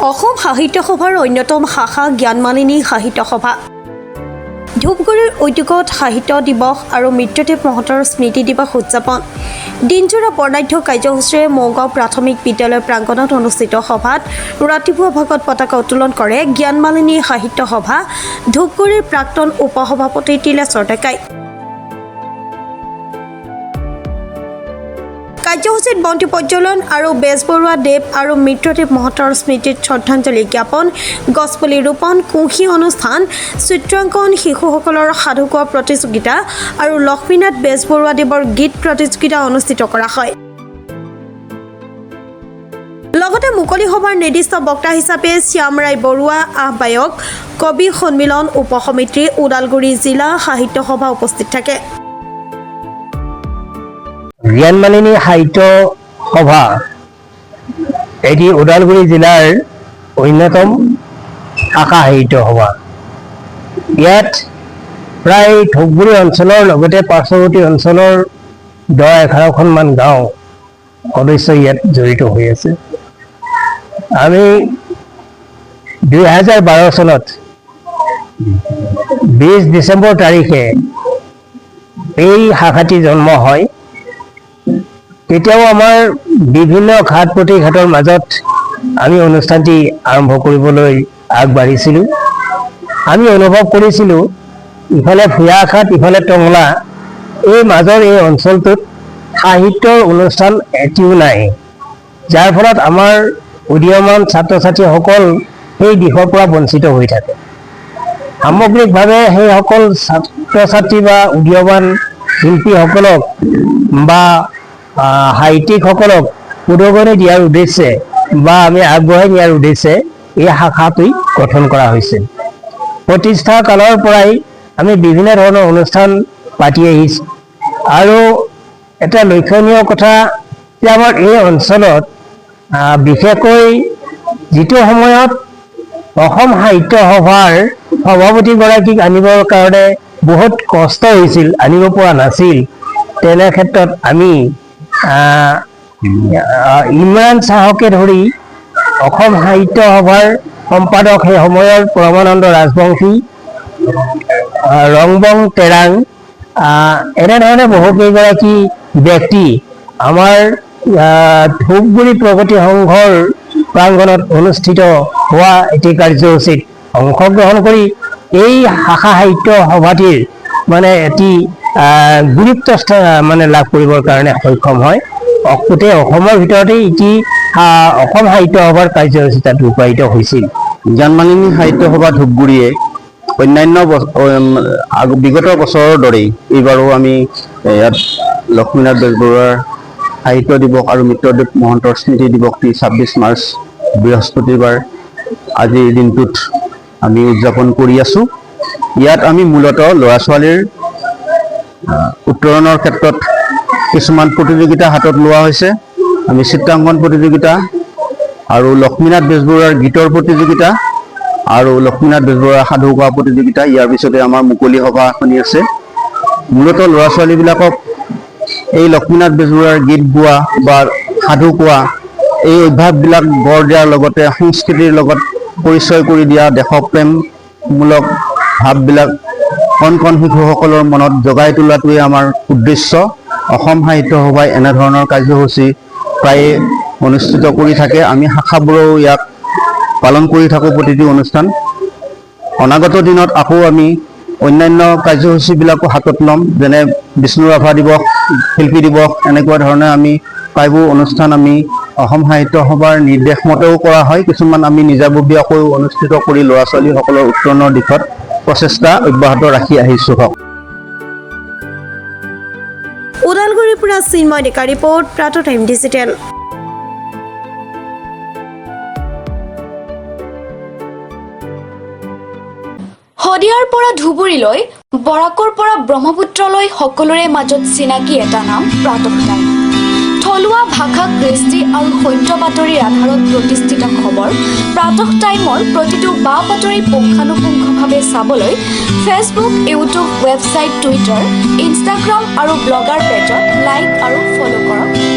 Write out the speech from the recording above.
অসম সাহিত্য সভাৰ অন্যতম শাখা জ্ঞানমালিনী সাহিত্য সভা ধূপগুৰিৰ উদ্যোগত সাহিত্য দিৱস আৰু মৃত্যুদেৱ মহন্তৰ স্মৃতি দিৱস উদযাপন দিনজোৰা বৰ্ণাঢ্য কাৰ্যসূচীৰে মৌগাঁও প্ৰাথমিক বিদ্যালয় প্ৰাংগণত অনুষ্ঠিত সভাত ৰাতিপুৱা ভাগত পতাকা উত্তোলন কৰে জ্ঞানমালিনী সাহিত্য সভা ধূপগুৰিৰ প্ৰাক্তন উপসভাপতি তিলেশ্বৰ ডেকাই। কাৰ্যসূচীত বন্তি প্ৰজ্বলন আৰু বেজবৰুৱা দেৱ আৰু মৃত্যুদেৱ মহন্তৰ স্মৃতিত শ্ৰদ্ধাঞ্জলি জ্ঞাপন গছপুলি ৰোপণ কুঁহি অনুষ্ঠান চিত্ৰাংকন শিশুসকলৰ সাধু কোৱা প্ৰতিযোগিতা আৰু লক্ষ্মীনাথ বেজবৰুৱা দেৱৰ গীত প্ৰতিযোগিতা অনুষ্ঠিত কৰা হয়। লগতে মুকলি সভাৰ নিৰ্দিষ্ট বক্তা হিচাপে শ্যাম ৰায় বৰুৱা আহ্বায়ক কবি সন্মিলন উপসমিতি ওদালগুৰি জিলা সাহিত্য সভা উপস্থিত থাকে। জ্ঞানমালিনী সাহিত্য সভা এটি ওদালগুৰি জিলাৰ অন্যতম শাখা সাহিত্য সভা। ইয়াত প্ৰায় ধূপগুৰি অঞ্চলৰ লগতে পাৰ্শ্বৱৰ্তী অঞ্চলৰ 10-11খনমান গাঁও সদস্য ইয়াত জড়িত হৈ আছে। আমি 2012 চনত 20 ডিচেম্বৰ তাৰিখে এই শাখাটি জন্ম হয়। তেতিয়াও আমাৰ বিভিন্ন ঘাট প্ৰতিঘাটৰ মাজত আমি অনুষ্ঠানটি আৰম্ভ কৰিবলৈ আগবাঢ়িছিলোঁ। আমি অনুভৱ কৰিছিলোঁ ইফালে ভূঞাঘাট ইফালে টংলা, এই মাজৰ এই অঞ্চলটোত সাহিত্যৰ অনুষ্ঠান এটিও নাই, যাৰ ফলত আমাৰ উদীয়মান ছাত্ৰ ছাত্ৰীসকল সেই দিশৰ পৰা বঞ্চিত হৈ থাকে। সামগ্ৰিকভাৱে সেইসকল ছাত্ৰ ছাত্ৰী বা উদীয়মান শিল্পীসকলক বা সাহিত্যিকসকলক উদগনি দিয়াৰ উদ্দেশ্যে বা আমি আগবঢ়াই নিয়াৰ উদ্দেশ্যে এই শাখাটি গঠন কৰা হৈছিল। প্ৰতিষ্ঠা কালৰ পৰাই আমি বিভিন্ন ধৰণৰ অনুষ্ঠান পাতি আহিছোঁ আৰু এটা লক্ষণীয় কথা যে আমাৰ এই অঞ্চলত বিশেষকৈ যিটো সময়ত অসম সাহিত্য সভাৰ সভাপতিগৰাকীক আনিবৰ কাৰণে বহুত কষ্ট হৈছিল, আনিব পৰা নাছিল, তেনে ক্ষেত্ৰত আমি ইমৰান চাহকে ধৰি অসম সাহিত্য সভাৰ সম্পাদক সেই সময়ৰ পৰমানন্দ ৰাজবংশী, ৰংবং তেৰাং, এনেধৰণে বহুকেইগৰাকী ব্যক্তি আমাৰ ধূপগুৰি প্ৰগতি সংঘৰ প্ৰাংগণত অনুষ্ঠিত হোৱা এটি কাৰ্যসূচীত অংশগ্ৰহণ কৰি এই শাখা সাহিত্য সভাটিৰ এটি গুৰুত্ব লাভ কৰিবৰ কাৰণে সক্ষম হয়। গোটেই অসমৰ ভিতৰতে এটি অসম সাহিত্য সভাৰ কাৰ্যসূচী তাত ৰূপায়িত হৈছিল। জ্ঞানমালিনী সাহিত্য সভা ধূপগুৰিয়ে অন্যান্য বিগত বছৰৰ দৰেই এইবাৰো আমি ইয়াত লক্ষ্মীনাথ বেজবৰুৱাৰ সাহিত্য দিৱস আৰু মৃত্যুদেৱ মহন্তৰ স্মৃতি দিৱসটি 26 মাৰ্চ বৃহস্পতিবাৰ আজিৰ দিনটোত আমি উদযাপন কৰি আছোঁ। ইয়াত আমি মূলতঃ ল'ৰা ছোৱালীৰ উত্তৰণৰ ক্ষেত্ৰত কিছুমান প্ৰতিযোগিতা হাতত লোৱা হৈছে। আমি চিত্ৰাংকন প্ৰতিযোগিতা আৰু লক্ষ্মীনাথ বেজবৰুৱাৰ গীতৰ প্ৰতিযোগিতা আৰু লক্ষ্মীনাথ বেজবৰুৱাৰ সাধু কোৱা প্ৰতিযোগিতা, ইয়াৰ পিছতে আমাৰ মুকলি সভা এখনি আছে। মূলতঃ ল'ৰা ছোৱালীবিলাকক এই লক্ষ্মীনাথ বেজবৰুৱাৰ গীত গোৱা বা সাধু কোৱা এই অভ্যাসবিলাক গঢ় দিয়াৰ লগতে সংস্কৃতিৰ লগত পৰিচয় কৰি দিয়া, দেশপ্ৰেমমূলক ভাৱবিলাক কণ কণ শিশুসকলৰ মনত জগাই তোলাটোৱে আমাৰ উদ্দেশ্য। অসম সাহিত্য সভাই এনেধৰণৰ কাৰ্যসূচী প্ৰায়ে অনুষ্ঠিত কৰি থাকে। আমি শাখাবোৰেও ইয়াক পালন কৰি থাকোঁ প্ৰতিটো অনুষ্ঠান। অনাগত দিনত আকৌ আমি অন্যান্য কাৰ্যসূচীবিলাকো হাতত ল'ম, যেনে বিষ্ণু ৰাভা দিৱস, শিল্পী দিৱস, এনেকুৱা ধৰণে আমি প্ৰায়বোৰ অনুষ্ঠান আমি অসম সাহিত্য সভাৰ নিৰ্দেশ মতেও কৰা হয়। কিছুমান আমি নিজাববীয়াকৈ অনুষ্ঠিত কৰি ল'ৰা ছোৱালীসকলৰ উত্তৰণৰ দিশত প্ৰচেষ্টা অব্যাহত ৰাখি আহিছোঁ। ওদালগুৰিৰ পৰা চিন্ময় ডেকা ৰিপৰ্ট, প্ৰাতঃ টাইম ডিজিটেল। শদিয়াৰ পৰা ধুবুৰীলৈ, বৰাকৰ পৰা ব্ৰহ্মপুত্ৰলৈ সকলোৰে মাজত চিনাকি এটা নাম প্ৰাতঃ টাইম। থলুৱা ভাষা, কৃষ্টি আৰু সত্য বাতৰিৰ আধাৰত প্ৰতিষ্ঠিত খবৰ প্ৰাতঃ টাইমৰ প্ৰতিটো বা বাতৰি পুংখানুপুংখভাৱে চাবলৈ Facebook, YouTube, website, Twitter, Instagram আৰু ব্লগাৰ পেজত লাইক আৰু ফ'ল' কৰক।